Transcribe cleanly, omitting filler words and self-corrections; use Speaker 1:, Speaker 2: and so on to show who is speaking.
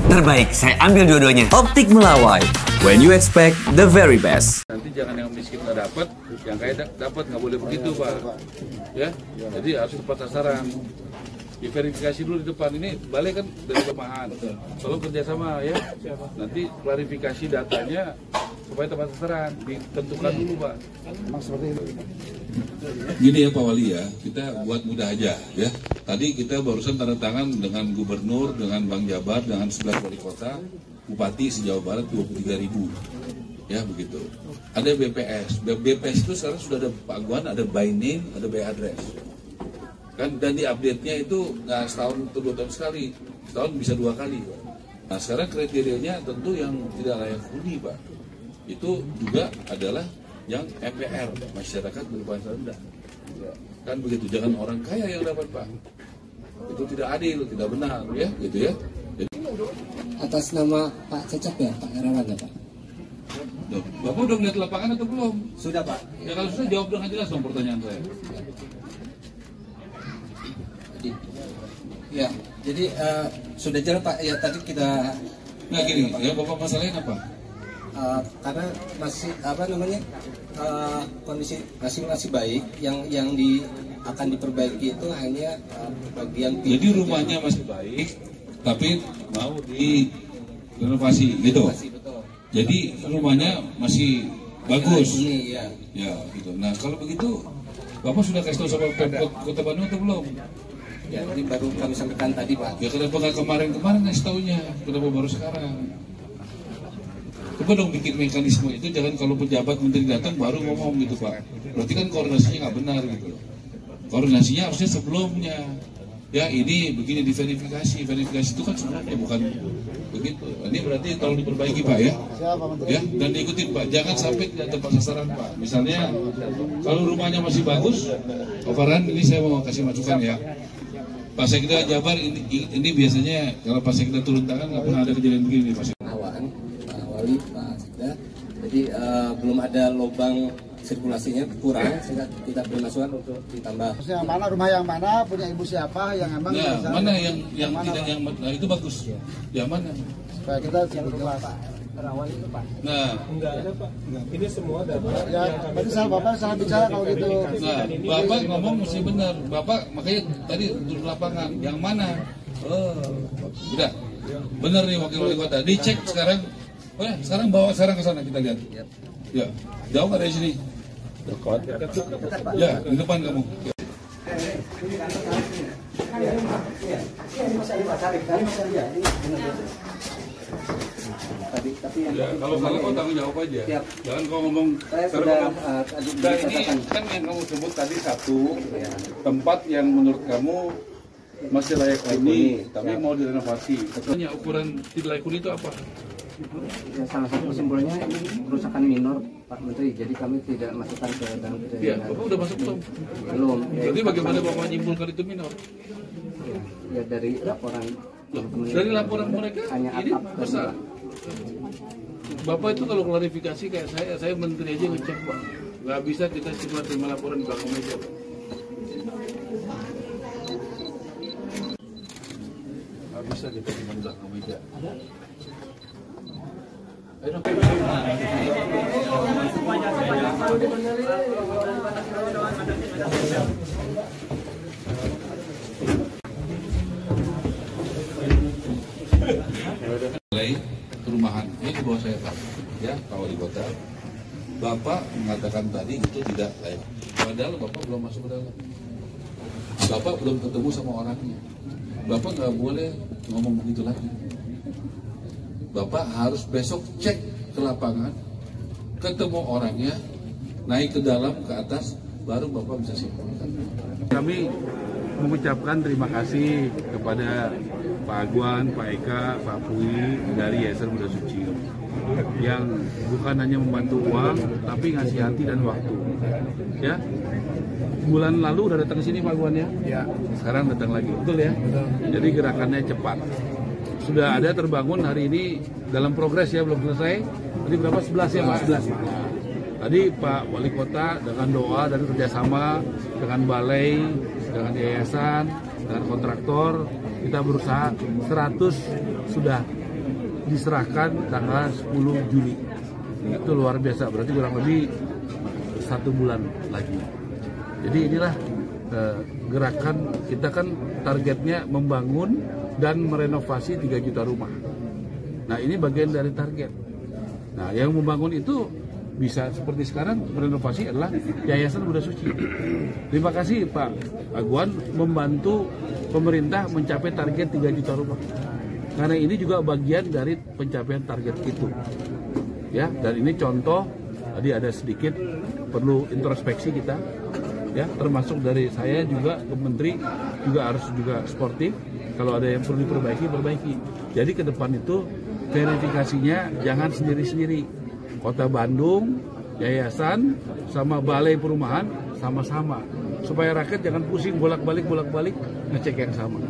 Speaker 1: terbaik. Saya ambil dua-duanya.
Speaker 2: Optik Melawai, when you expect the very best.
Speaker 3: Nanti jangan yang miskin nggak dapat, yang kaya dapat, nggak boleh begitu Pak. Ya, jadi harus tepat sasaran. Diverifikasi dulu di depan, ini balai kan dari kelemahan. Tolong kerjasama ya. Nanti klarifikasi datanya supaya tepat sasaran, ditentukan dulu Pak. Memang seperti itu. Gini ya Pak Wali ya, kita buat mudah aja ya. Tadi kita barusan tanda tangan dengan gubernur, dengan Bang Jabar, dengan 11 wali kota, bupati se-Jawa Barat 23.000. Ya begitu. Ada BPS. BPS itu sekarang sudah ada paguan, ada by name, ada by address. Kan, dan di update-nya itu nggak setahun atau 2 tahun sekali, setahun bisa 2 kali Pak. Nah sekarang kriterianya tentu yang tidak layak huni Pak, itu juga adalah yang MPR, masyarakat berpenghasilan rendah. Kan begitu, jangan orang kaya yang dapat Pak, itu tidak adil, tidak benar ya, gitu ya. Jadi,
Speaker 4: atas nama Pak Cecep ya, Pak Herawan ya Pak?
Speaker 3: Bapak udah melihat lapangan atau belum?
Speaker 4: Sudah Pak.
Speaker 3: Ya kalau sudah jawab dengan jelas dong pertanyaan saya.
Speaker 4: Ya, jadi sudah jelas Pak. Ya tadi kita.
Speaker 3: Nah gini, ya Bapak masalahnya apa?
Speaker 4: Karena masih kondisi masih baik. Yang akan diperbaiki itu hanya bagian.
Speaker 3: Jadi rumahnya masih baik, tapi mau direnovasi gitu.
Speaker 4: Betul.
Speaker 3: Jadi rumahnya masih bagus.
Speaker 4: Ini ya.
Speaker 3: Ya gitu. Nah kalau begitu, Bapak sudah kasih tahu sama Pemkot Kota Bandung atau belum?
Speaker 4: Ya, ini baru kami sampaikan tadi Pak.
Speaker 3: Ya kenapa nggak kemarin ngasih taunya? Kenapa baru sekarang? Coba dong bikin mekanisme itu, jangan kalau pejabat menteri datang baru ngomong gitu Pak. Berarti kan koordinasinya nggak benar gitu. Koordinasinya harusnya sebelumnya. Ya ini begini diverifikasi, verifikasi itu kan sebenarnya bukan begitu. Ini berarti tolong diperbaiki Pak ya. Ya dan diikuti Pak, jangan sampai tidak tepat sasaran Pak. Misalnya kalau rumahnya masih bagus, Farhan ini saya mau kasih masukan ya. Pak Sekda Jabar ini biasanya kalau Pak Sekda turun tangan nggak pernah ada kejadian begini Pak Sekda.
Speaker 4: Pak Wali, Pak Sekda. Jadi belum ada lubang sirkulasinya kurang, sehingga kita beri masukan untuk ditambah.
Speaker 5: Yang mana rumah yang mana punya ibu siapa yang emang
Speaker 3: mana yang mana, tidak yang nah, itu bagus. Yang mana?
Speaker 5: Supaya kita jelas.
Speaker 6: Rawan itu Pak.
Speaker 3: Nah,
Speaker 6: enggak ada Pak. Ini semua data.
Speaker 5: Ya, berarti Bapak salah bicara kalau gitu.
Speaker 3: Nah, Bapak ngomong mesti benar. Bapak makanya tadi turun lapangan. Yang mana? Oh, udah. Benar nih wakil wali kota. Dicek sekarang. Oh ya, sekarang bawa sekarang ke sana kita lihat. Ya, jauh nggak dari sini? Dekat. Ya, di depan kamu. Ya. Ya, kalau salah kau tanggung jawab aja. Siap. Jangan kau ngomong. Nah, ini kan yang kamu sebut tadi satu tempat yang menurut kamu masih layak huni, tapi mau direnovasi. Katanya ukuran tidak layak huni itu apa?
Speaker 4: Ya, salah satu kesimpulannya ini kerusakan minor Pak Menteri, jadi kami tidak masukkan ke dalam kriteria.
Speaker 3: Ya, Bapak udah masuk belum?
Speaker 4: Belum.
Speaker 3: Jadi bagaimana Bapak menyimpulkan itu minor?
Speaker 4: Ya dari laporan.
Speaker 3: Dari laporan mereka
Speaker 4: hanya
Speaker 3: ini besar. Bapak itu kalau klarifikasi kayak saya menteri aja ngecek Pak. Nggak bisa kita cuma terima laporan di belakang meja Pak. Nggak bisa kita cuma di belakang meja. Perumahan ini di bawah saya Pak, ya Pak Wali Kota. Bapak mengatakan tadi itu tidak layak. Padahal Bapak belum masuk ke dalam. Bapak belum ketemu sama orangnya. Bapak nggak boleh ngomong begitu lagi. Bapak harus besok cek ke lapangan, ketemu orangnya, naik ke dalam, ke atas, baru Bapak bisa simpulkan. Kami mengucapkan terima kasih kepada Pak Agwan, Pak Eka, Pak Pui dari Yayasan Bunda Suci yang bukan hanya membantu uang, tapi ngasih hati dan waktu. Ya, bulan lalu udah datang ke sini Pak Agwan ya? Ya. Sekarang datang lagi, betul ya? Betul. Jadi gerakannya cepat. Sudah ada terbangun hari ini dalam progres ya, belum selesai. Tadi berapa? 11 ya Pak? 11 Pak. Tadi Pak Wali Kota dengan doa dan kerjasama dengan balai, dengan yayasan, dengan kontraktor, kita berusaha 100 sudah diserahkan tanggal 10 Juli. Itu luar biasa, berarti kurang lebih 1 bulan lagi. Jadi inilah gerakan kita, kan targetnya membangun dan merenovasi 3 juta rumah. Nah, ini bagian dari target. Nah, yang membangun itu bisa seperti sekarang, merenovasi adalah Yayasan Buddha Suci. Terima kasih Pak Aguan membantu pemerintah mencapai target 3 juta rumah. Karena ini juga bagian dari pencapaian target itu. Ya, dan ini contoh, tadi ada sedikit perlu introspeksi kita. Ya, termasuk dari saya juga ke menteri juga harus juga sportif. Kalau ada yang perlu diperbaiki. Jadi ke depan itu verifikasinya jangan sendiri-sendiri. Kota Bandung, yayasan, sama balai perumahan sama-sama. Supaya rakyat jangan pusing bolak-balik ngecek yang sama.